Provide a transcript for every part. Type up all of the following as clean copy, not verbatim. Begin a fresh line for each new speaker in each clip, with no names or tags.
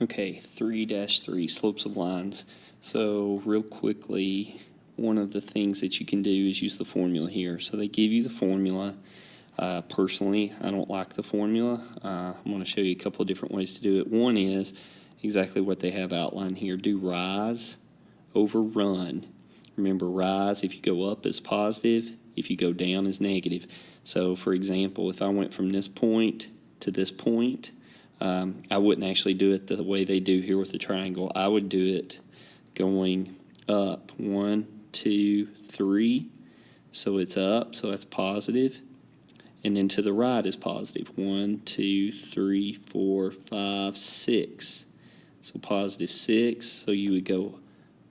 Okay, 3-3, slopes of lines. So real quickly, one of the things that you can do is use the formula here. So they give you the formula. Personally, I don't like the formula. I'm going to show you a couple of different ways to do it. One is exactly what they have outlined here. Do rise over run. Remember, rise, if you go up, is positive. If you go down, is negative. So, for example, if I went from this point to this point, I wouldn't actually do it the way they do here with the triangle. I would do it going up. 1, 2, 3. So it's up, so that's positive. And then to the right is positive. 1, 2, 3, 4, 5, 6. So positive 6. So you would go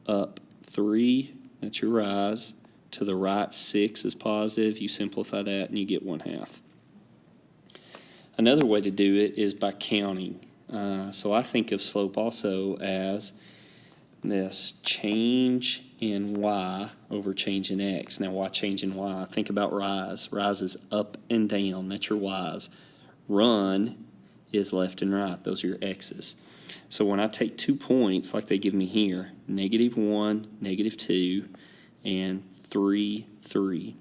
up 3. That's your rise. To the right, 6 is positive. You simplify that and you get 1/2. Another way to do it is by counting. So I think of slope also as this change in y over change in x. Now, why change in y? Think about rise. Rise is up and down. That's your y's. Run is left and right. Those are your x's. So when I take 2 points like they give me here, -1, -2, and 3, 3.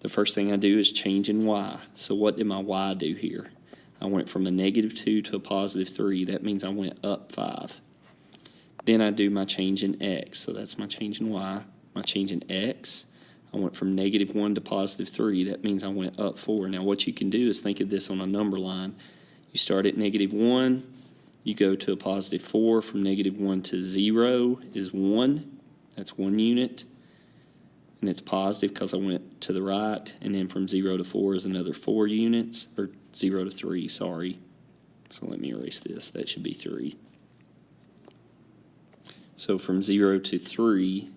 The first thing I do is change in y. So what did my y do here? I went from a -2 to a +3. That means I went up 5. Then I do my change in x. So that's my change in y. My change in x, I went from -1 to +3. That means I went up 4. Now what you can do is think of this on a number line. You start at -1. You go to a +4. From -1 to 0 is 1. That's 1 unit. And it's positive because I went to the right. And then from 0 to 4 is another 4 units. Or 0 to 3, sorry. So let me erase this. That should be 3. So from 0 to 3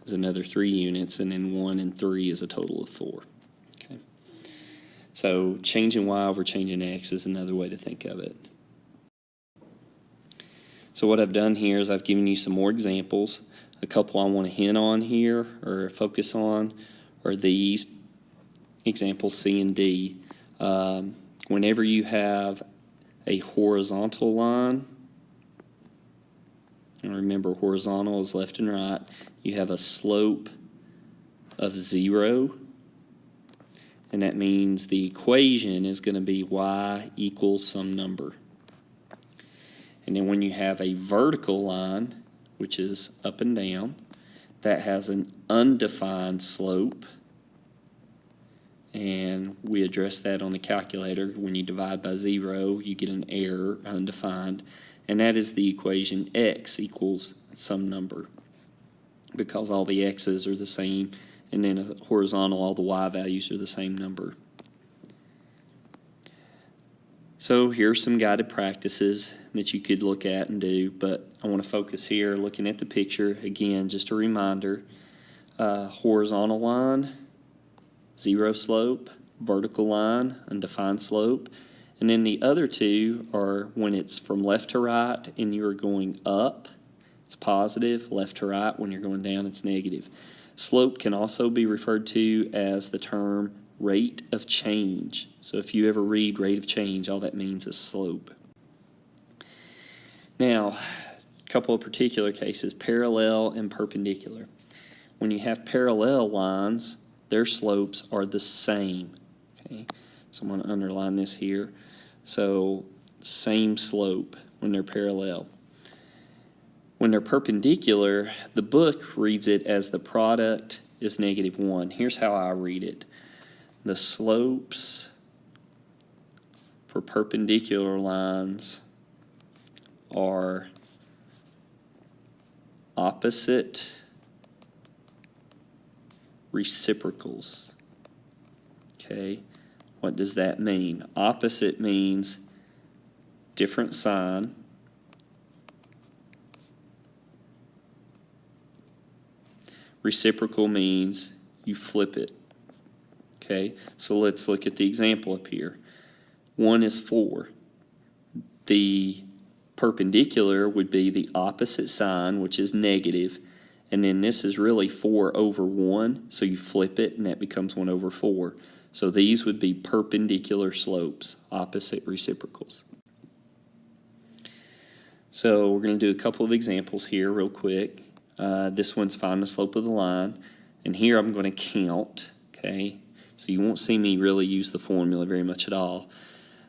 is another 3 units. And then 1 and 3 is a total of 4. Okay. So changing y over changing x is another way to think of it. So what I've done here is I've given you some more examples. A couple I want to hint on here or focus on are these examples C and D. Whenever you have a horizontal line, and remember horizontal is left and right, you have a slope of 0, and that means the equation is going to be y equals some number. And then when you have a vertical line, which is up and down, that has an undefined slope. And we address that on the calculator. When you divide by 0, you get an error, undefined. And that is the equation x equals some number, because all the x's are the same. And then a horizontal, all the y values are the same number. So here's some guided practices that you could look at and do, but I want to focus here looking at the picture. Again, just a reminder, horizontal line, 0 slope, vertical line, undefined slope, and then the other two are when it's from left to right and you're going up, it's positive, left to right, when you're going down, it's negative. Slope can also be referred to as the term rate of change. So if you ever read rate of change, all that means is slope. Now, a couple of particular cases, parallel and perpendicular. When you have parallel lines, their slopes are the same. Okay, so I'm going to underline this here. So same slope when they're parallel. When they're perpendicular, the book reads it as the product is -1. Here's how I read it. The slopes for perpendicular lines are opposite reciprocals. Okay, what does that mean? Opposite means different sign. Reciprocal means you flip it. Okay, so let's look at the example up here. 1 is 4. The perpendicular would be the opposite sign, which is negative, and then this is really 4 over 1, so you flip it and that becomes 1 over 4. So these would be perpendicular slopes, opposite reciprocals. So we're going to do a couple of examples here real quick. This one's find the slope of the line. And here I'm going to count, okay? So you won't see me really use the formula very much at all.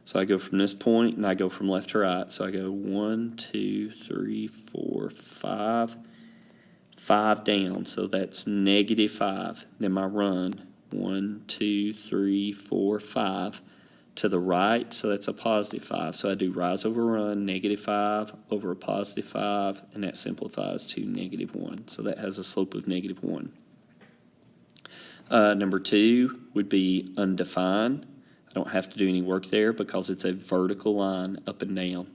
So I go from this point and I go from left to right. So I go 1, 2, 3, 4, 5. 5 down, so that's -5. Then my run, 1, 2, 3, 4, 5. To the right, so that's a +5. So I do rise over run, -5 over a +5, and that simplifies to -1. So that has a slope of -1. Number 2 would be undefined. I don't have to do any work there because it's a vertical line up and down.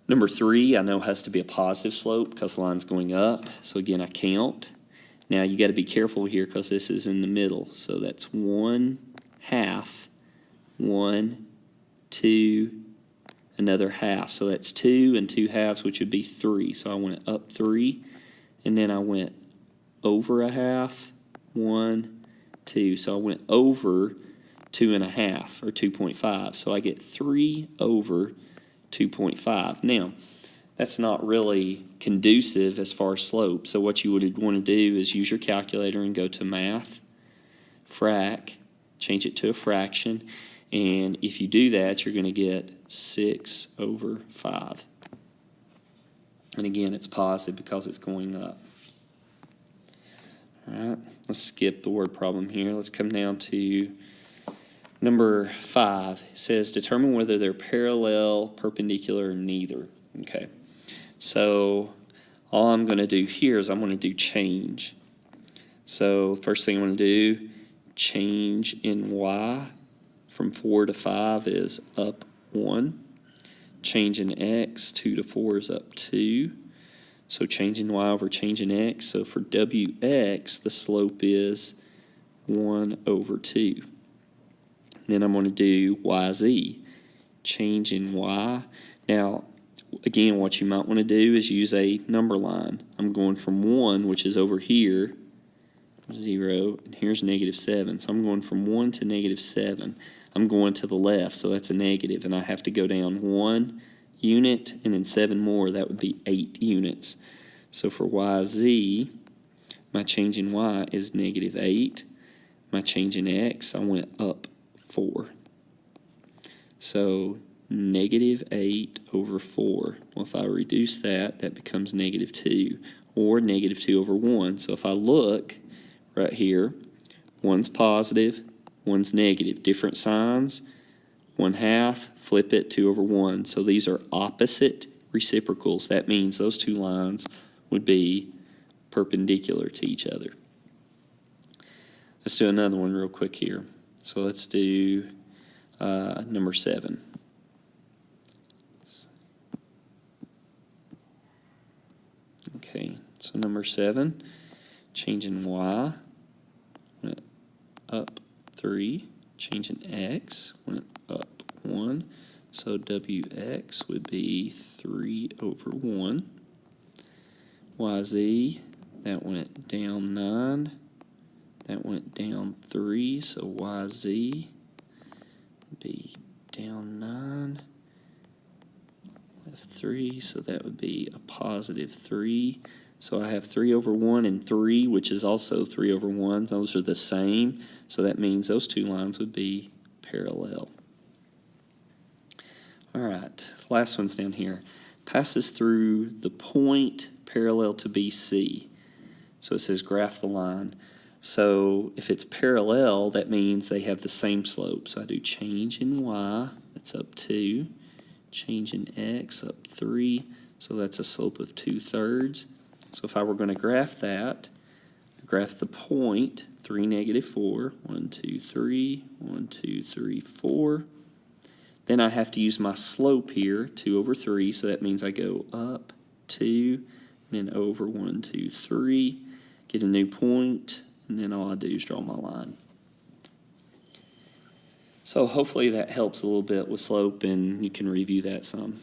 Number 3, I know has to be a positive slope because the line's going up. So again, I count. Now you got to be careful here because this is in the middle. So that's 1/2, 1, 2, another half. So that's 2 and 2/2, which would be 3. So I went up 3, and then I went over a half, 1, 2. So I went over 2.5 or 2.5. So I get 3 over 2.5. Now, that's not really conducive as far as slope. So what you would want to do is use your calculator and go to math, frac, change it to a fraction. And if you do that, you're going to get 6 over 5. And again, it's positive because it's going up. All right, let's skip the word problem here. Let's come down to number 5. It says determine whether they're parallel, perpendicular, or neither. Okay, so all I'm going to do here is I'm going to do change. So first thing I'm going to do, change in y from 4 to 5 is up 1. Change in x, 2 to 4 is up 2. So change in y over change in x. So for wx, the slope is 1 over 2. Then I'm going to do yz, change in y. Now, again, what you might want to do is use a number line. I'm going from 1, which is over here, 0, and here's -7. So I'm going from 1 to -7. I'm going to the left, so that's a negative, and I have to go down 1 unit and then 7 more. That would be 8 units. So for yz, my change in y is -8. My change in x, I went up 4. So -8 over 4. Well, if I reduce that, that becomes -2, or -2 over 1. So if I look right here, one's positive, one's negative. Different signs, 1/2, flip it, 2 over 1. So these are opposite reciprocals. That means those two lines would be perpendicular to each other. Let's do another one real quick here. So let's do number 7. Okay, so number 7, change in y, went up 3. Change in x, went up 1. So wx would be 3 over 1. Yz, that went down 9. That went down 3, so yz would be down 9, left 3, so that would be a +3. So I have 3 over 1 and 3, which is also 3 over 1. Those are the same, so that means those two lines would be parallel. All right, last one's down here. Passes through the point parallel to BC. So it says graph the line. So if it's parallel, that means they have the same slope. So I do change in y, that's up 2. Change in x, up 3. So that's a slope of 2/3. So if I were going to graph that, graph the point, 3, -4, 1, 2, 3, 1, 2, 3, 4. Then I have to use my slope here, 2 over 3. So that means I go up 2, and then over 1, 2, 3. Get a new point, and then all I do is draw my line. So hopefully that helps a little bit with slope, and you can review that some.